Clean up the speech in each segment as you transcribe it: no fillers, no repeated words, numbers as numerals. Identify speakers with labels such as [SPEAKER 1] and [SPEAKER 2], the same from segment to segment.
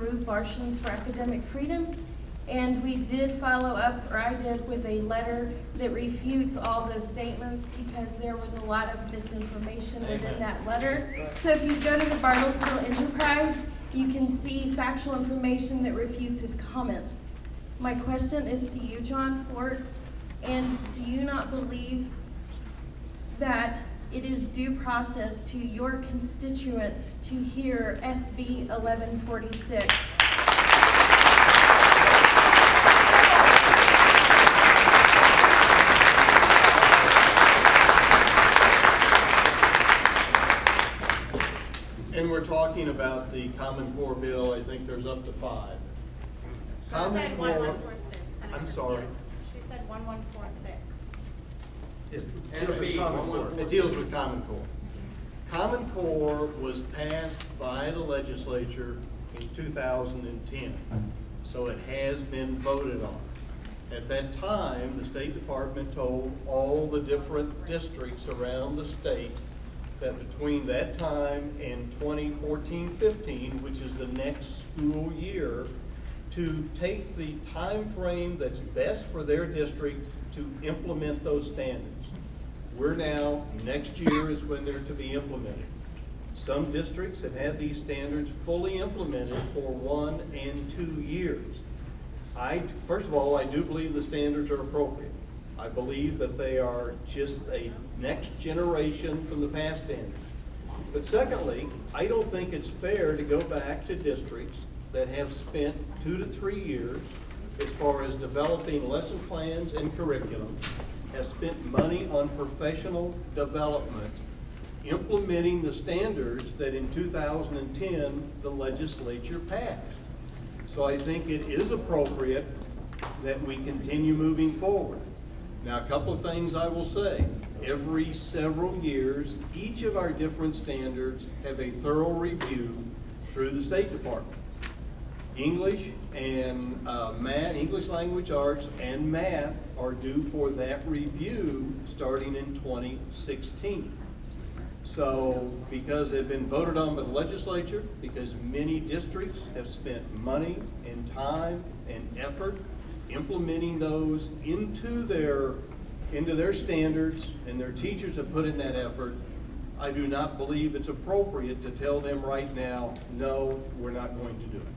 [SPEAKER 1] through Bartlesville for Academic Freedom, and we did follow up, or I did, with a letter that refutes all those statements because there was a lot of misinformation within that letter. So if you go to the Bartlesville Enterprise, you can see factual information that refutes his comments. My question is to you, John Ford, and do you not believe that it is due process to your constituents to hear SB 1146?
[SPEAKER 2] And we're talking about the Common Core bill. I think there's up to 5. Common
[SPEAKER 3] said
[SPEAKER 2] Core.
[SPEAKER 3] 1146.
[SPEAKER 2] I'm sorry.
[SPEAKER 3] She said 1146.
[SPEAKER 2] It deals with Common Core. Common Core was passed by the legislature in 2010, so it has been voted on. At that time, the State Department told all the different districts around the state that between that time and 2014-15, which is the next school year, to take the time frame that's best for their district to implement those standards. We're now, next year is when they're to be implemented. Some districts have had these standards fully implemented for 1 and 2 years. First of all, I do believe the standards are appropriate. I believe that they are just a next generation from the past standards. But secondly, I don't think it's fair to go back to districts that have spent 2 to 3 years as far as developing lesson plans and curriculum, have spent money on professional development, implementing the standards that in 2010 the legislature passed. So I think it is appropriate that we continue moving forward. Now, a couple of things I will say. Every several years, each of our different standards have a thorough review through the State Department. English and math, English language arts and math are due for that review starting in 2016. So because they've been voted on by the legislature, because many districts have spent money and time and effort implementing those into their standards, and their teachers have put in that effort, I do not believe it's appropriate to tell them right now, no, we're not going to do it.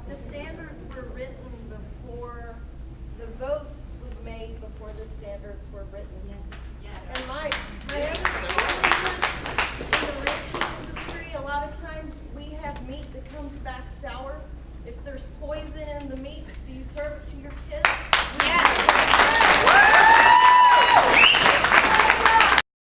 [SPEAKER 1] The standards were written before, the vote was made before the standards were written.
[SPEAKER 3] Yes.
[SPEAKER 1] And my understanding in the ranching industry, a lot of times we have meat that comes back sour. If there's poison in the meat, do you serve it to your kids?